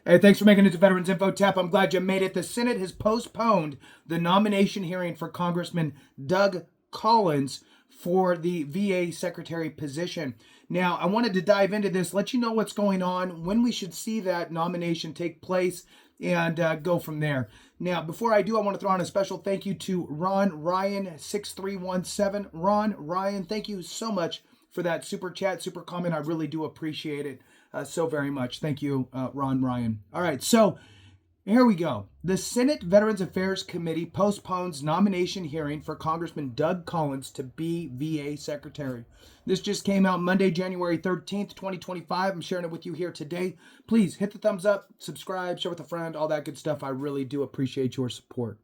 Hey, thanks for making it to Veterans Info Tap. I'm glad you made it. The Senate has postponed the nomination hearing for Congressman Doug Collins for the VA Secretary position. Now, I wanted to dive into this, let you know what's going on, when we should see that nomination take place, and go from there. Now, before I do, I want to throw on a special thank you to Ron Ryan 6317. Ron Ryan, thank you so much for that super chat, super comment. I really do appreciate it so very much. Thank you, Ron Ryan. All right, so here we go. The Senate Veterans Affairs Committee postpones nomination hearing for Congressman Doug Collins to be VA Secretary. This just came out Monday, January 13th, 2025. I'm sharing it with you here today. Please hit the thumbs up, subscribe, share with a friend, all that good stuff. I really do appreciate your support.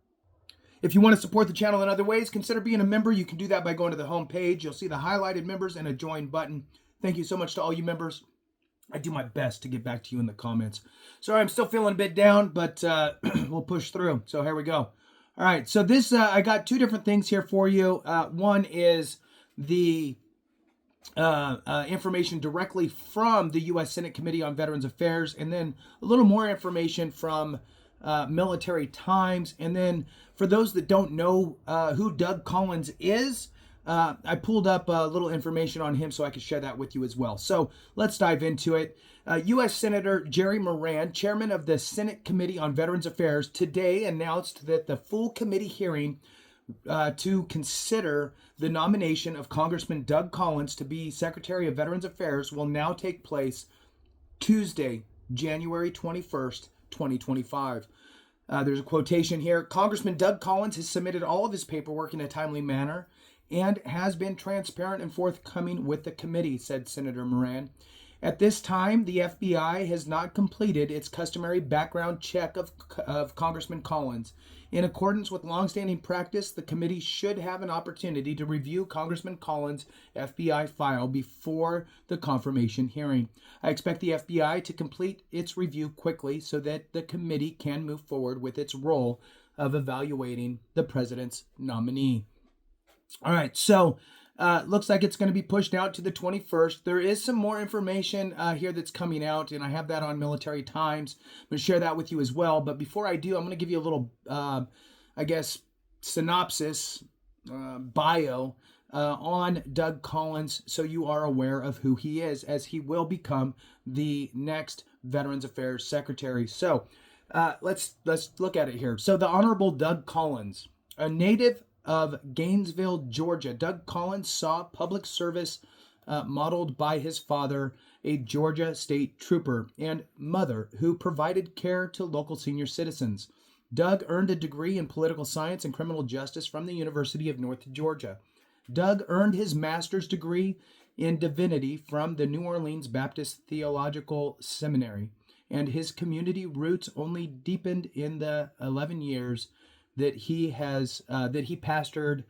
If you want to support the channel in other ways, consider being a member. You can do that by going to the home page. You'll see the highlighted members and a join button. Thank you so much to all you members. I do my best to get back to you in the comments. Sorry, I'm still feeling a bit down, but we'll push through. So here we go. All right, so this, I got two different things here for you. One is the information directly from the U.S. Senate Committee on Veterans Affairs, and then a little more information from Military Times. And then for those that don't know who Doug Collins is, I pulled up a little information on him so I could share that with you as well. So let's dive into it. U.S. Senator Jerry Moran, chairman of the Senate Committee on Veterans Affairs, today announced that the full committee hearing to consider the nomination of Congressman Doug Collins to be Secretary of Veterans Affairs will now take place Tuesday, January 21st, 2025. There's a quotation here. Congressman Doug Collins has submitted all of his paperwork in a timely manner and has been transparent and forthcoming with the committee, said Senator Moran. At this time, the FBI has not completed its customary background check of Congressman Collins. In accordance with longstanding practice, the committee should have an opportunity to review Congressman Collins' FBI file before the confirmation hearing. I expect the FBI to complete its review quickly so that the committee can move forward with its role of evaluating the president's nominee. All right, so looks like it's going to be pushed out to the 21st. There is some more information here that's coming out, and I have that on Military Times. I'm going to share that with you as well. But before I do, I'm going to give you a little, synopsis, bio on Doug Collins so you are aware of who he is, as he will become the next Veterans Affairs Secretary. So let's look at it here. So the Honorable Doug Collins, a native of Gainesville, Georgia. Doug Collins saw public service modeled by his father, a Georgia state trooper, and mother who provided care to local senior citizens. Doug earned a degree in political science and criminal justice from the University of North Georgia. Doug earned his master's degree in divinity from the New Orleans Baptist Theological Seminary, and his community roots only deepened in the 11 years that he pastored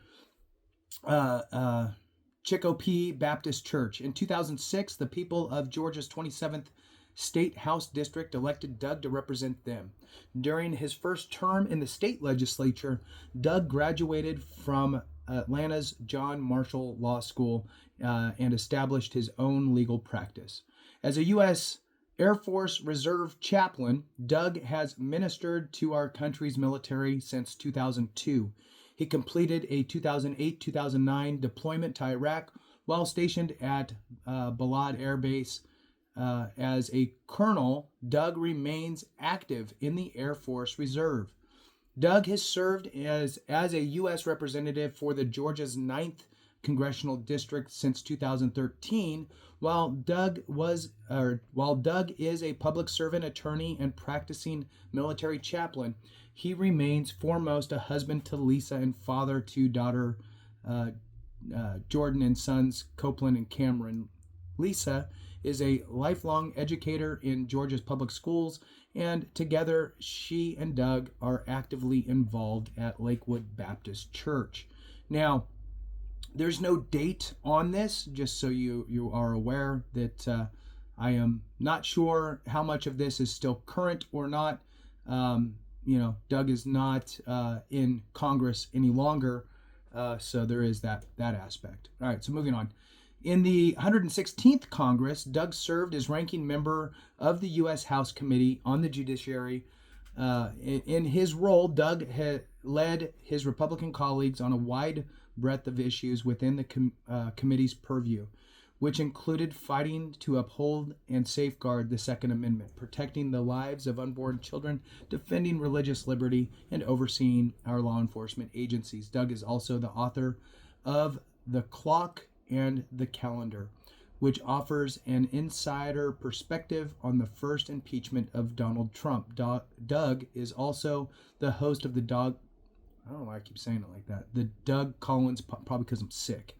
Chicopee Baptist Church. In 2006, the people of Georgia's 27th State House District elected Doug to represent them. During his first term in the state legislature, Doug graduated from Atlanta's John Marshall Law School and established his own legal practice. As a U.S. Air Force Reserve chaplain, Doug has ministered to our country's military since 2002. He completed a 2008-2009 deployment to Iraq while stationed at Balad Air Base. As a colonel, Doug remains active in the Air Force Reserve. Doug has served as a U.S. representative for the Georgia's 9th Congressional District since 2013. While Doug is a public servant, attorney, and practicing military chaplain, he remains foremost a husband to Lisa and father to daughter Jordan and sons Copeland and Cameron. Lisa is a lifelong educator in Georgia's public schools, and together she and Doug are actively involved at Lakewood Baptist Church. Now, there's no date on this, just so you are aware that I am not sure how much of this is still current or not. Doug is not in Congress any longer, so there is that aspect. All right, so moving on. In the 116th Congress, Doug served as ranking member of the U.S. House Committee on the Judiciary. In his role, Doug had led his Republican colleagues on a wide breadth of issues within the committee's purview, which included fighting to uphold and safeguard the Second Amendment, protecting the lives of unborn children, defending religious liberty, and overseeing our law enforcement agencies. Doug is also the author of The Clock and the Calendar, which offers an insider perspective on the first impeachment of Donald Trump. Doug is also the host of I don't know why I keep saying it like that, the Doug Collins, probably because I'm sick,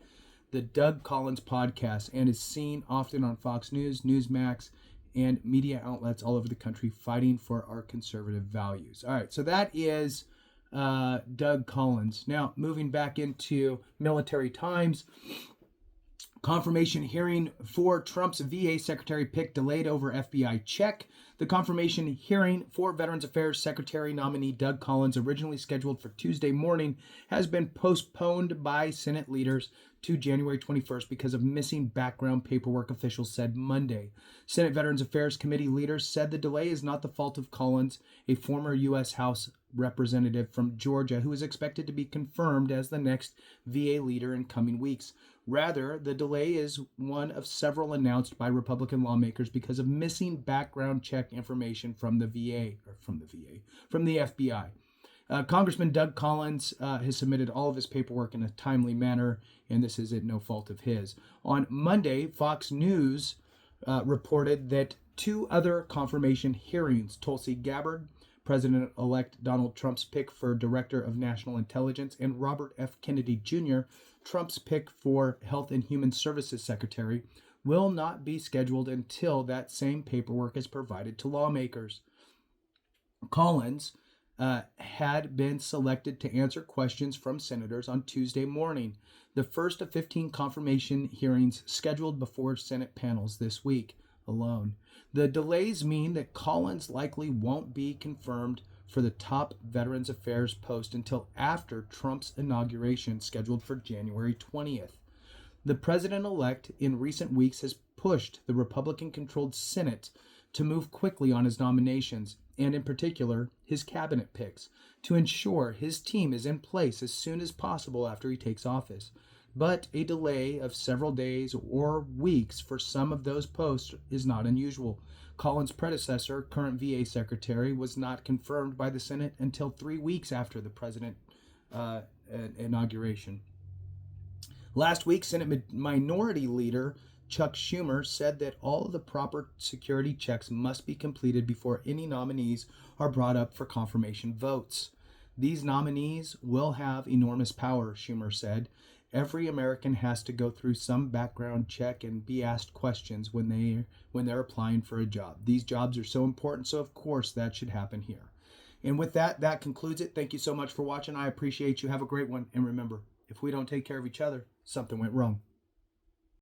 the Doug Collins podcast, and is seen often on Fox News, Newsmax, and media outlets all over the country fighting for our conservative values. All right, so that is Doug Collins. Now, moving back into military times, confirmation hearing for Trump's VA secretary pick delayed over FBI check. The confirmation hearing for Veterans Affairs Secretary nominee Doug Collins, originally scheduled for Tuesday morning, has been postponed by Senate leaders to January 21st because of missing background paperwork, officials said Monday. Senate Veterans Affairs Committee leaders said the delay is not the fault of Collins, a former U.S. House representative from Georgia who is expected to be confirmed as the next VA leader in coming weeks. Rather, the delay is one of several announced by Republican lawmakers because of missing background check information from the FBI. Congressman Doug Collins has submitted all of his paperwork in a timely manner, and this is at no fault of his. On Monday, Fox News reported that two other confirmation hearings, Tulsi Gabbard, President-elect Donald Trump's pick for Director of National Intelligence, and Robert F. Kennedy Jr., Trump's pick for Health and Human Services Secretary, will not be scheduled until that same paperwork is provided to lawmakers. Collins had been selected to answer questions from senators on Tuesday morning, the first of 15 confirmation hearings scheduled before Senate panels this week alone. The delays mean that Collins likely won't be confirmed for the top Veterans Affairs post until after Trump's inauguration, scheduled for January 20th. The president-elect in recent weeks has pushed the Republican-controlled Senate to move quickly on his nominations, and in particular, his cabinet picks, to ensure his team is in place as soon as possible after he takes office. But a delay of several days or weeks for some of those posts is not unusual. Collins' predecessor, current VA Secretary, was not confirmed by the Senate until 3 weeks after the president inauguration. Last week, Senate Minority Leader Chuck Schumer said that all of the proper security checks must be completed before any nominees are brought up for confirmation votes. These nominees will have enormous power, Schumer said. Every American has to go through some background check and be asked questions when they're applying for a job. These jobs are so important, so of course that should happen here. And with that, that concludes it. Thank you so much for watching. I appreciate you. Have a great one. And remember, if we don't take care of each other, something went wrong.